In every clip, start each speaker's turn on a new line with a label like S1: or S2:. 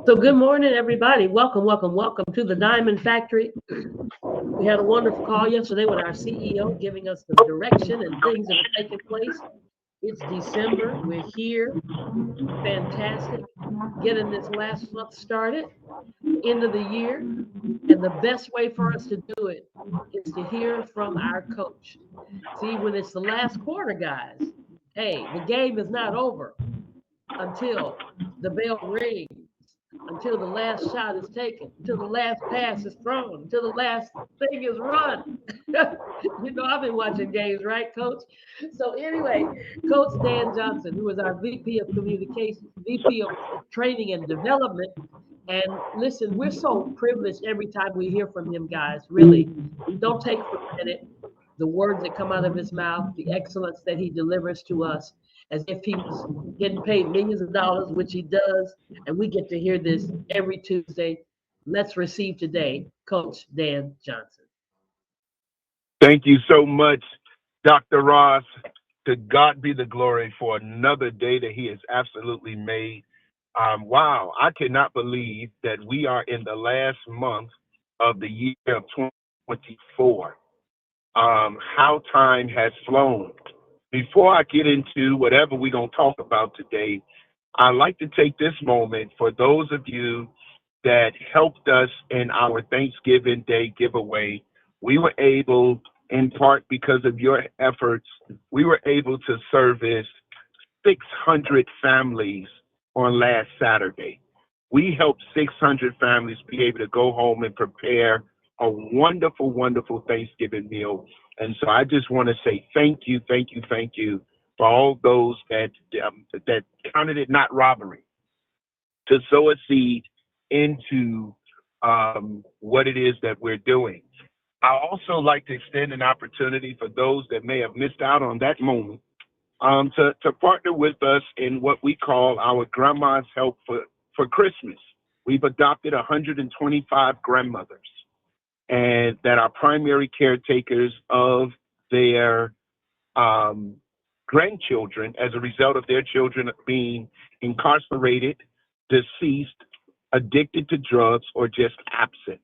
S1: So good morning, everybody. Welcome, welcome, welcome to the Diamond Factory. We had a wonderful call yesterday with our CEO giving us the direction and things that are taking place. It's December. We're here. Fantastic. Getting this last month started, end of the year. And the best way for us to do it is to hear from our coach. See, when it's the last quarter, guys, hey, the game is not over until the bell rings, until the last shot is taken, until the last pass is thrown, until the last thing is run. I've been watching games, right, Coach? So anyway, Coach Dan Johnson, who is our VP of Communications, VP of Training and Development. And listen, we're so privileged every time we hear from him, guys. Really, we don't take for granted the words that come out of his mouth, the excellence that he delivers to us, as if he was getting paid millions of dollars, which he does. And we get to hear this every Tuesday. Let's receive today Coach Dan Johnson.
S2: Thank you so much, Dr. Ross. To God be the glory for another day that he has absolutely made. Wow, I cannot believe that we are in the last month of the year of 2024. How time has flown. Before I get into whatever we're going to talk about today, I'd like to take this moment for those of you that helped us in our Thanksgiving Day giveaway. We were able, in part because of your efforts, we were able to service 600 families on last Saturday. We helped 600 families be able to go home and prepare a wonderful, wonderful Thanksgiving meal. And so I just want to say thank you, thank you, thank you for all those that counted it not robbery to sow a seed into what it is that we're doing. I also like to extend an opportunity for those that may have missed out on that moment to partner with us in what we call our Grandma's Help for Christmas. We've adopted 125 grandmothers and that are primary caretakers of their grandchildren as a result of their children being incarcerated, deceased, addicted to drugs, or just absent.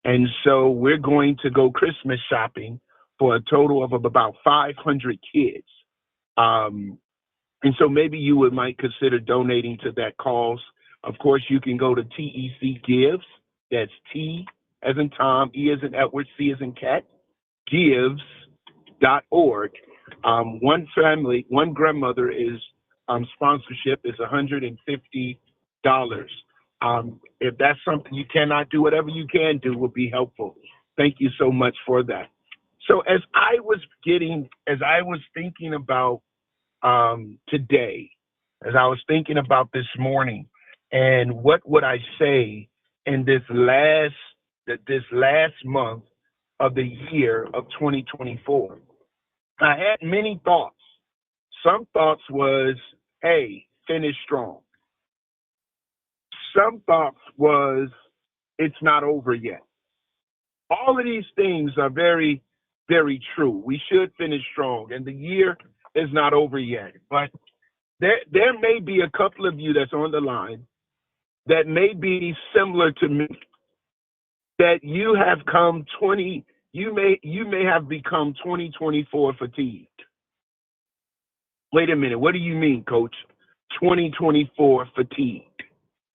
S2: And so we're going to go Christmas shopping for a total of about 500 kids. And so maybe you might consider donating to that cause. Of course, you can go to TEC Gives. That's T as in Tom, E as in Edward, C as in Cat, gives.org. One family, one grandmother is sponsorship is $150. If that's something you cannot do, whatever you can do will be helpful. Thank you so much for that. So as I was thinking about today, as I was thinking about this morning, and what would I say in this last month of the year of 2024, I had many thoughts. Some thoughts was, hey, finish strong. Some thoughts was, it's not over yet. All of these things are very, very true. We should finish strong, and the year is not over yet. But there may be a couple of you that's on the line that may be similar to me, that you may have become 2024 fatigued. Wait a minute, what do you mean, Coach? 2024 fatigued.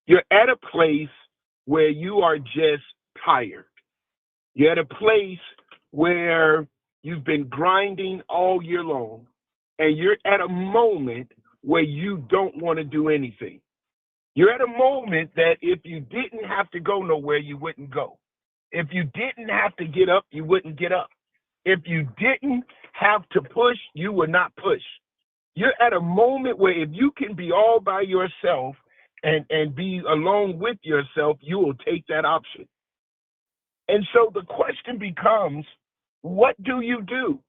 S2: You're at a place where you are just tired. You're at a place where you've been grinding all year long, and you're at a moment where you don't want to do anything. You're at a moment that if you didn't have to go nowhere, you wouldn't go. If you didn't have to get up, you wouldn't get up. If you didn't have to push, you would not push. You're at a moment where if you can be all by yourself and be alone with yourself, you will take that option. And so the question becomes, what do you do?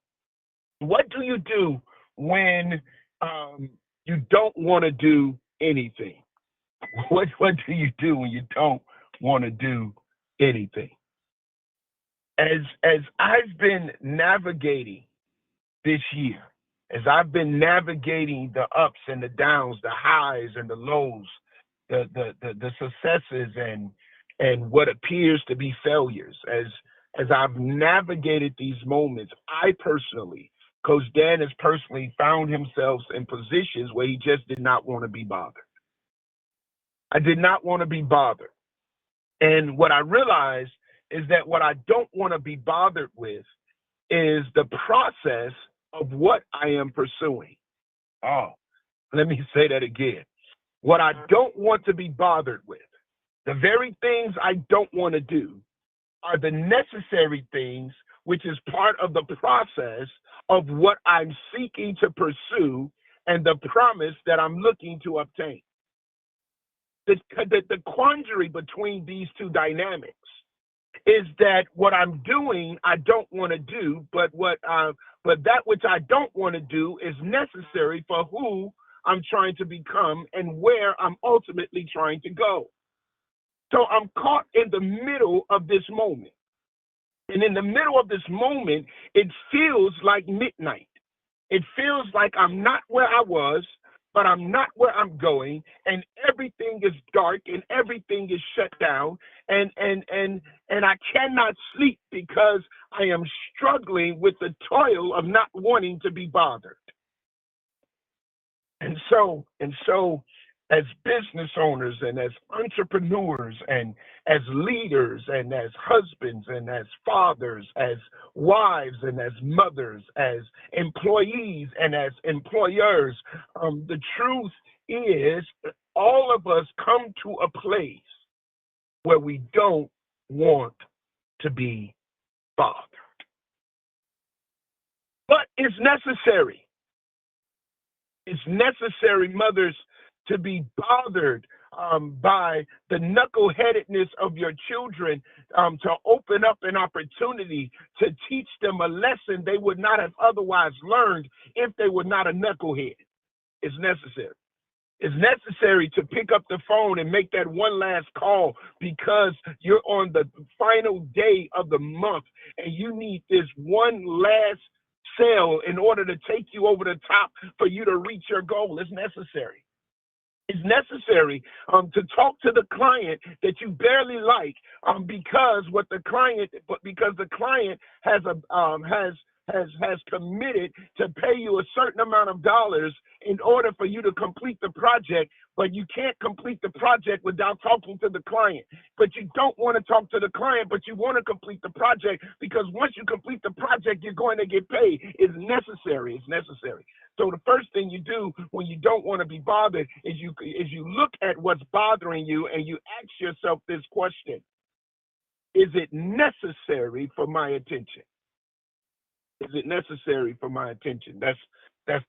S2: What do you do when you don't want to do anything? What do you do when you don't want to do anything? As I've been navigating this year, as I've been navigating the ups and the downs, the highs and the lows, the successes and what appears to be failures. As I've navigated these moments, I personally, Coach Dan has personally found himself in positions where he just did not want to be bothered. I did not want to be bothered. And what I realized is that what I don't want to be bothered with is the process of what I am pursuing. Oh, let me say that again. What I don't want to be bothered with, the very things I don't want to do, are the necessary things, which is part of the process of what I'm seeking to pursue and the promise that I'm looking to obtain. The quandary between these two dynamics is that what I'm doing, I don't want to do, but that which I don't want to do is necessary for who I'm trying to become and where I'm ultimately trying to go. So I'm caught in the middle of this moment. And in the middle of this moment, it feels like midnight. It feels like I'm not where I was, but I'm not where I'm going, and everything is dark and everything is shut down, and I cannot sleep because I am struggling with the toil of not wanting to be bothered. And so as business owners and as entrepreneurs and as leaders and as husbands and as fathers, as wives and as mothers, as employees and as employers, the truth is all of us come to a place where we don't want to be bothered. But it's necessary. It's necessary, mothers, to be bothered by the knuckleheadedness of your children, to open up an opportunity to teach them a lesson they would not have otherwise learned if they were not a knucklehead. It's necessary. It's necessary to pick up the phone and make that one last call because you're on the final day of the month and you need this one last sale in order to take you over the top for you to reach your goal. It's necessary. It's necessary to talk to the client that you barely like because the client has committed to pay you a certain amount of dollars in order for you to complete the project, but you can't complete the project without talking to the client. But you don't want to talk to the client, but you want to complete the project because once you complete the project, you're going to get paid. It's necessary. It's necessary. So the first thing you do when you don't want to be bothered is you look at what's bothering you and you ask yourself this question: is it necessary for my attention? Is it necessary for my attention? That's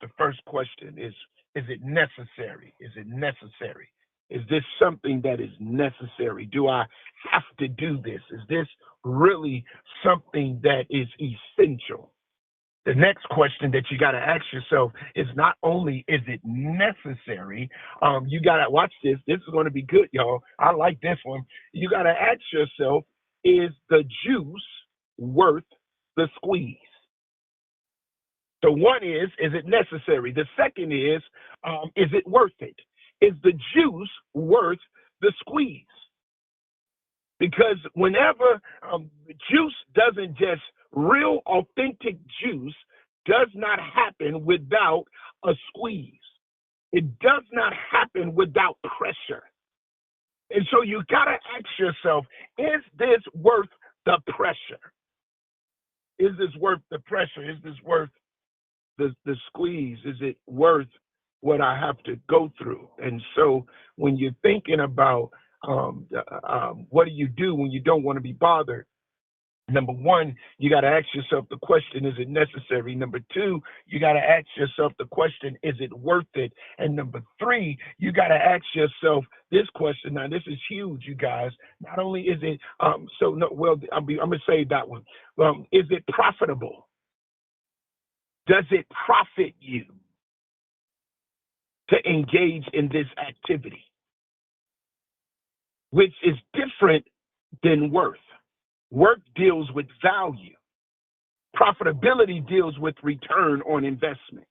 S2: the first question. Is it necessary? Is it necessary? Is this something that is necessary? Do I have to do this? Is this really something that is essential? The next question that you got to ask yourself is not only is it necessary, you got to watch this. This is going to be good, y'all. I like this one. You got to ask yourself, is the juice worth the squeeze? So one is it necessary? The second is it worth it? Is the juice worth the squeeze? Because whenever juice doesn't just, real authentic juice does not happen without a squeeze. It does not happen without pressure. And so you got to ask yourself, is this worth the pressure? Is this worth the pressure? Is this worth the squeeze? Is it worth what I have to go through? And so when you're thinking about what do you do when you don't want to be bothered? Number one, you got to ask yourself the question, is it necessary? Number two, you got to ask yourself the question, is it worth it? And number three, you got to ask yourself this question. Now, this is huge, you guys. Not only is it, I'm going to say that one. Is it profitable? Does it profit you to engage in this activity? Which is different than worth. Work deals with value. Profitability deals with return on investment.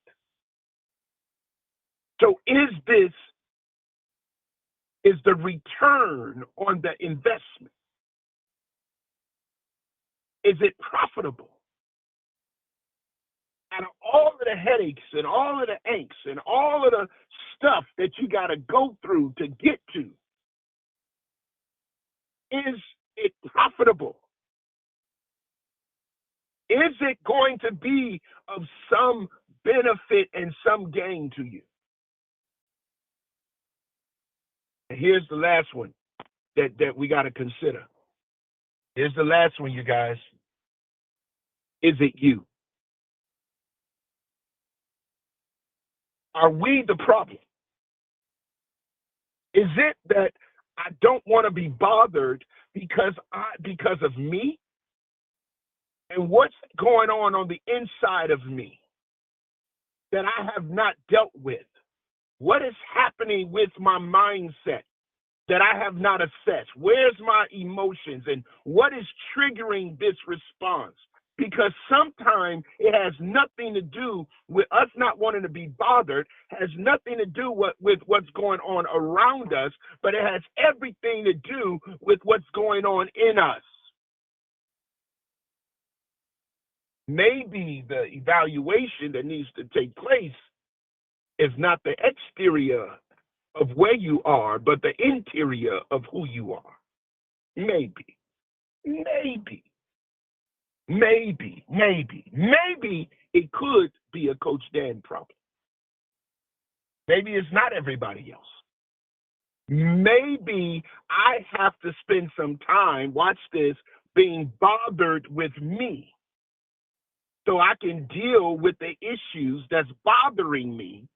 S2: So is this is the return on the investment. Is it profitable? Out of all of the headaches and all of the angst and all of the stuff that you got to go through to get to, is it profitable? Is it going to be of some benefit and some gain to you? And here's the last one that we got to consider. Here's the last one, you guys. Is it you? Are we the problem? Is it that I don't want to be bothered because of me? And what's going on the inside of me that I have not dealt with? What is happening with my mindset that I have not assessed? Where's my emotions and what is triggering this response? Because sometimes it has nothing to do with us not wanting to be bothered, has nothing to do with what's going on around us, but it has everything to do with what's going on in us. Maybe the evaluation that needs to take place is not the exterior of where you are, but the interior of who you are. Maybe it could be a Coach Dan problem. Maybe it's not everybody else. Maybe I have to spend some time, watch this, being bothered with me so I can deal with the issues that's bothering me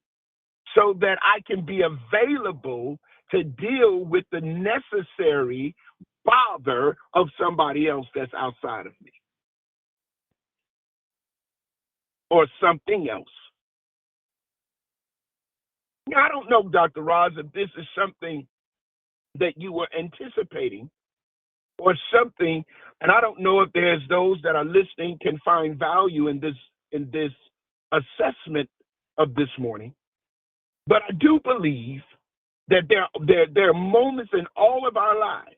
S2: so that I can be available to deal with the necessary bother of somebody else that's outside of me. Or something else. Now, I don't know, Dr. Roz, if this is something that you were anticipating or something, and I don't know if there's those that are listening can find value in this assessment of this morning. But I do believe that there are moments in all of our lives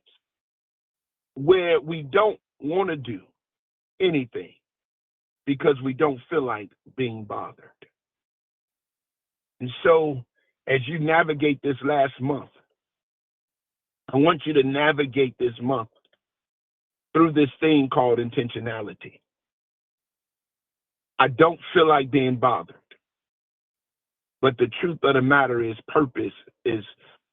S2: where we don't want to do anything because we don't feel like being bothered. And so as you navigate this last month, I want you to navigate this month through this thing called intentionality. I don't feel like being bothered. But the truth of the matter is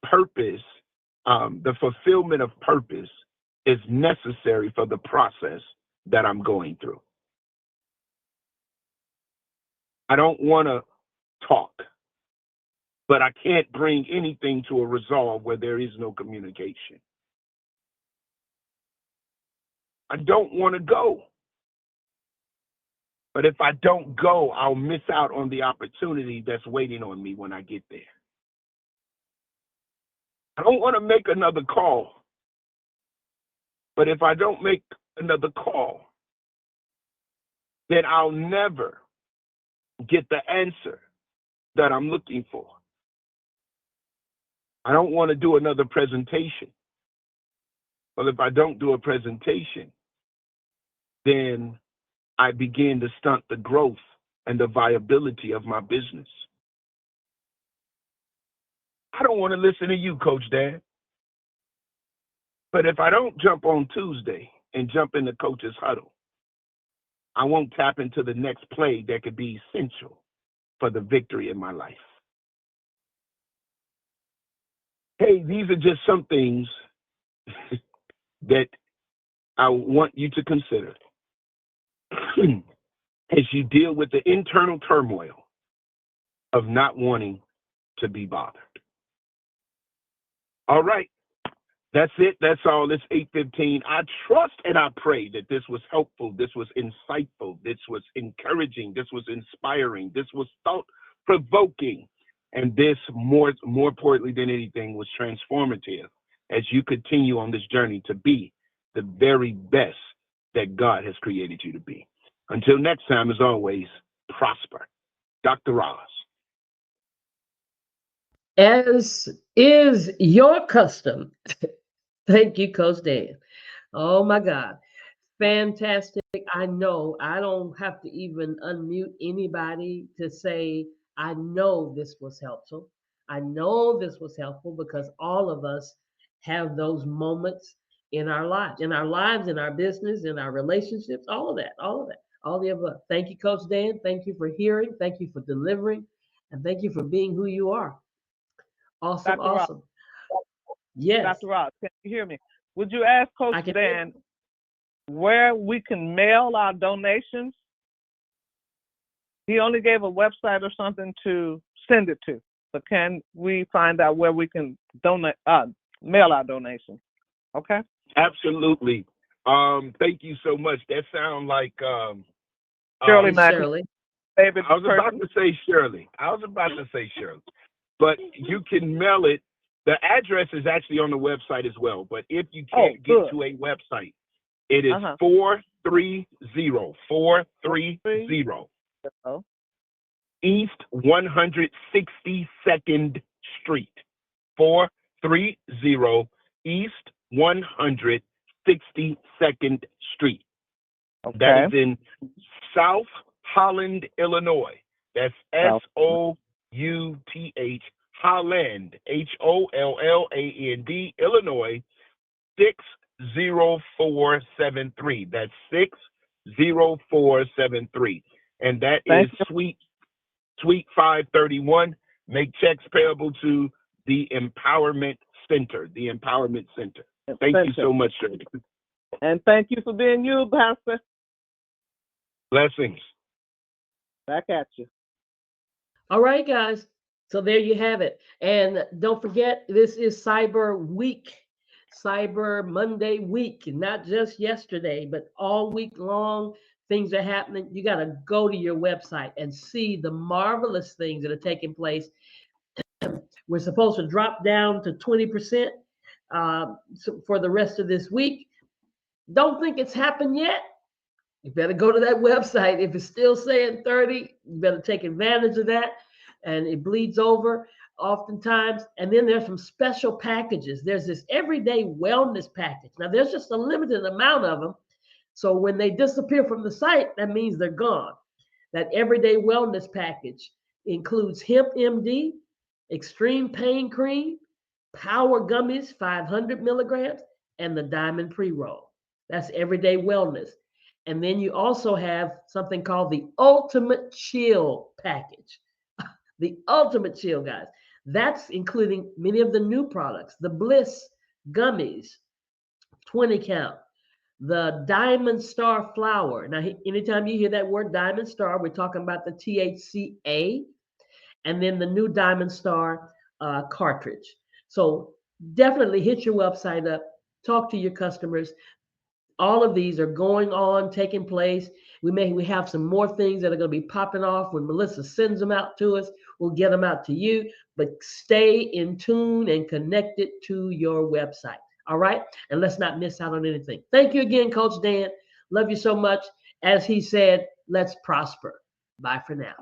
S2: the fulfillment of purpose is necessary for the process that I'm going through. I don't want to talk, but I can't bring anything to a resolve where there is no communication. I don't want to go, but if I don't go, I'll miss out on the opportunity that's waiting on me when I get there. I don't want to make another call, but if I don't make another call, then I'll never get the answer that I'm looking for. I don't want to do another presentation. Well, if I don't do a presentation, then I begin to stunt the growth and the viability of my business. I don't want to listen to you, Coach Dan. But if I don't jump on Tuesday and jump in the coach's huddle, I won't tap into the next play that could be essential for the victory in my life. Hey, these are just some things that I want you to consider as you deal with the internal turmoil of not wanting to be bothered. All right. That's it. That's all. It's 8:15. I trust and I pray that this was helpful. This was insightful. This was encouraging. This was inspiring. This was thought-provoking. And this, more importantly than anything, was transformative as you continue on this journey to be the very best that God has created you to be. Until next time, as always, prosper. Dr. Ross.
S1: As is your custom. Thank you, Coach Dan. Oh my God. Fantastic. I know I don't have to even unmute anybody to say, I know this was helpful. I know this was helpful because all of us have those moments in our business, in our relationships, all of that, all the above. Thank you, Coach Dan. Thank you for hearing. Thank you for delivering. And thank you for being who you are. Awesome,
S3: Dr. Ross,
S1: awesome. Yes,
S3: Dr. Ross, can you hear me? Would you ask Coach
S1: I can.
S3: Dan where we can mail our donations? He only gave a website or something to send it to. So can we find out where we can mail our donations? Okay.
S2: Absolutely. Thank you so much. That sounds like
S3: Shirley
S1: It's
S3: Mack,
S1: Shirley.
S3: David
S2: I was about
S3: Perkins.
S2: to say Shirley. But you can mail it. The address is actually on the website as well. But if you can't get
S3: good.
S2: to a website, it is
S3: Uh-huh.
S2: 430
S3: Oh,
S2: East 162nd Street. 430 East 162nd Street. That
S3: okay.
S2: is in South Holland, Illinois. That's SOUTH, Holland, HOLLAND, Illinois, 60473. That's 60473. And that is
S3: Thank you.
S2: Suite 531. Make checks payable to the Empowerment Center. The Empowerment Center. Thank you so much, Shirley.
S3: And thank you for being you, Pastor.
S2: Blessings.
S3: Back at you.
S1: All right, guys. So there you have it. And don't forget, this is Cyber Week, Cyber Monday week, not just yesterday, but all week long. Things are happening. You got to go to your website and see the marvelous things that are taking place. We're supposed to drop down to 20% for the rest of this week. Don't think it's happened yet. You better go to that website. If it's still saying 30, you better take advantage of that. And it bleeds over oftentimes. And then there's some special packages. There's this everyday wellness package. Now, there's just a limited amount of them. So when they disappear from the site, that means they're gone. That everyday wellness package includes Hemp MD, Extreme Pain Cream, Power Gummies, 500 milligrams, and the Diamond Pre-Roll. That's everyday wellness. And then you also have something called the Ultimate Chill package. The Ultimate Chill, guys. That's including many of the new products, the Bliss gummies, 20 count, the Diamond Star flower. Now, anytime you hear that word Diamond Star, we're talking about the THCA, and then the new Diamond Star cartridge. So definitely hit your website up, talk to your customers. All of these are going on, taking place. We have some more things that are going to be popping off when Melissa sends them out to us. We'll get them out to you, but stay in tune and connected to your website. All right? And let's not miss out on anything. Thank you again, Coach Dan. Love you so much. As he said, let's prosper. Bye for now.